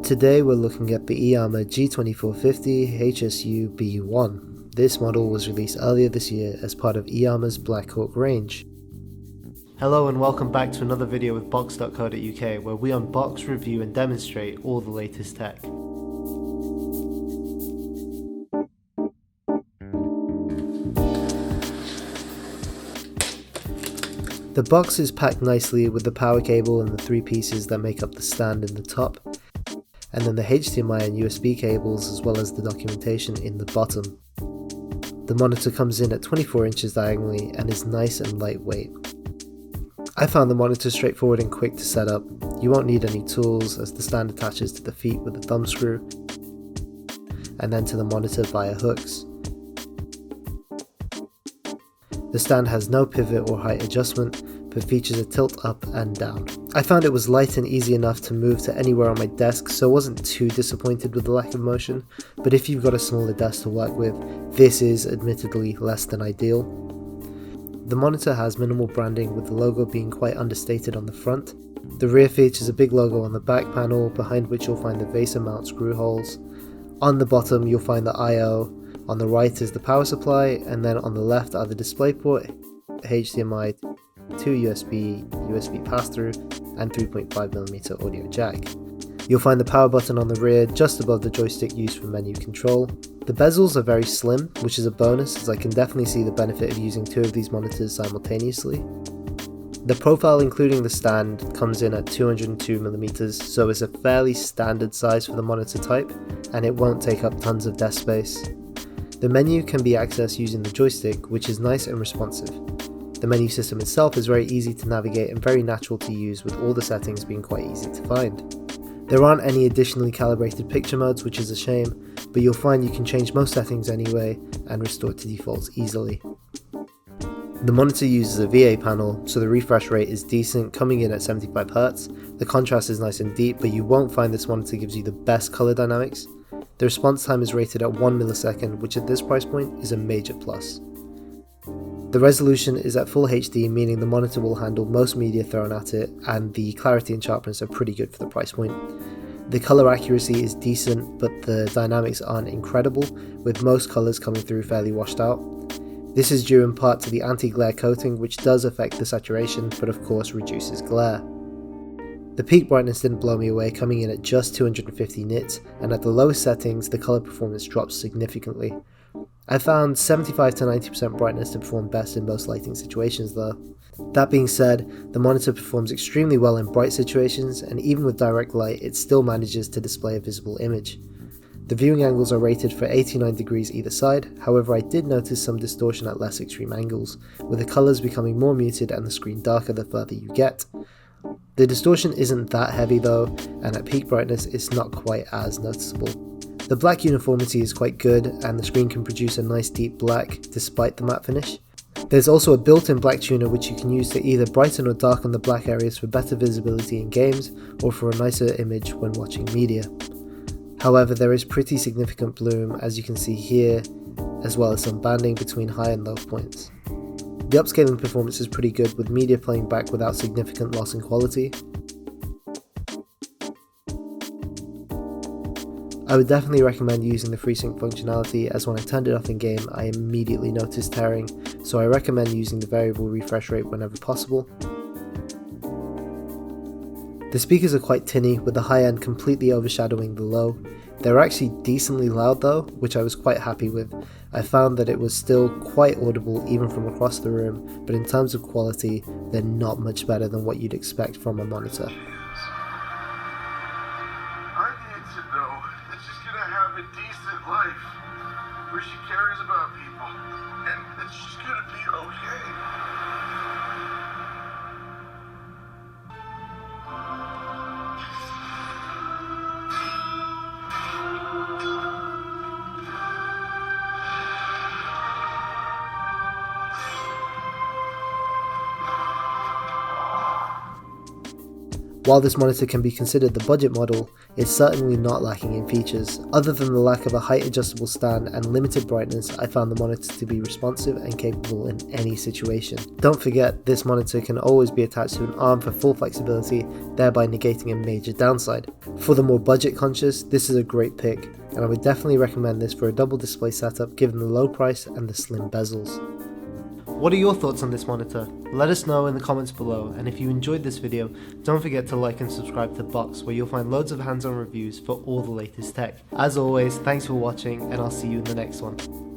Today we're looking at the iiyama G2450HSU-B1. This model was released earlier this year as part of iiyama's Black Hawk range. Hello and welcome back to another video with Box.co.uk, where we unbox, review and demonstrate all the latest tech. The box is packed nicely with the power cable and the three pieces that make up the stand in the top, and then the HDMI and USB cables as well as the documentation in the bottom. The monitor comes in at 24 inches diagonally and is nice and lightweight. I found the monitor straightforward and quick to set up. You won't need any tools as the stand attaches to the feet with a thumb screw and then to the monitor via hooks. The stand has no pivot or height adjustment, but features a tilt up and down. I found it was light and easy enough to move to anywhere on my desk, so I wasn't too disappointed with the lack of motion, but if you've got a smaller desk to work with, this is admittedly less than ideal. The monitor has minimal branding, with the logo being quite understated on the front. The rear features a big logo on the back panel, behind which you'll find the VESA mount screw holes. On the bottom you'll find the I/O, on the right is the power supply, and then on the left are the DisplayPort, HDMI, 2 USB pass-through, and 3.5mm audio jack. You'll find the power button on the rear just above the joystick used for menu control. The bezels are very slim, which is a bonus as I can definitely see the benefit of using two of these monitors simultaneously. The profile including the stand comes in at 202mm, so it's a fairly standard size for the monitor type, and it won't take up tons of desk space. The menu can be accessed using the joystick, which is nice and responsive. The menu system itself is very easy to navigate and very natural to use, with all the settings being quite easy to find. There aren't any additionally calibrated picture modes, which is a shame, but you'll find you can change most settings anyway and restore to defaults easily. The monitor uses a VA panel, so the refresh rate is decent, coming in at 75Hz. The contrast is nice and deep, but you won't find this monitor gives you the best color dynamics. The response time is rated at 1 millisecond, which at this price point is a major plus. The resolution is at full HD, meaning the monitor will handle most media thrown at it, and the clarity and sharpness are pretty good for the price point. The color accuracy is decent, but the dynamics aren't incredible, with most colors coming through fairly washed out. This is due in part to the anti-glare coating, which does affect the saturation, but of course reduces glare. The peak brightness didn't blow me away, coming in at just 250 nits, and at the lowest settings the color performance drops significantly. I found 75 to 90% brightness to perform best in most lighting situations though. That being said, the monitor performs extremely well in bright situations, and even with direct light it still manages to display a visible image. The viewing angles are rated for 89 degrees either side, however I did notice some distortion at less extreme angles, with the colours becoming more muted and the screen darker the further you get. The distortion isn't that heavy though, and at peak brightness it's not quite as noticeable. The black uniformity is quite good, and the screen can produce a nice deep black despite the matte finish. There's also a built-in black tuner which you can use to either brighten or darken the black areas for better visibility in games or for a nicer image when watching media. However, there is pretty significant bloom, as you can see here, as well as some banding between high and low points. The upscaling performance is pretty good, with media playing back without significant loss in quality. I would definitely recommend using the FreeSync functionality, as when I turned it off in game I immediately noticed tearing, so I recommend using the variable refresh rate whenever possible. The speakers are quite tinny, with the high end completely overshadowing the low. They're actually decently loud though, which I was quite happy with. I found that it was still quite audible even from across the room, but in terms of quality they're not much better than what you'd expect from a monitor. Have a decent life where she cares about people and she's gonna be okay. While this monitor can be considered the budget model, it's certainly not lacking in features. Other than the lack of a height adjustable stand and limited brightness, I found the monitor to be responsive and capable in any situation. Don't forget, this monitor can always be attached to an arm for full flexibility, thereby negating a major downside. For the more budget conscious, this is a great pick, and I would definitely recommend this for a double display setup given the low price and the slim bezels. What are your thoughts on this monitor? Let us know in the comments below, and if you enjoyed this video, don't forget to like and subscribe to Box, where you'll find loads of hands-on reviews for all the latest tech. As always, thanks for watching, and I'll see you in the next one.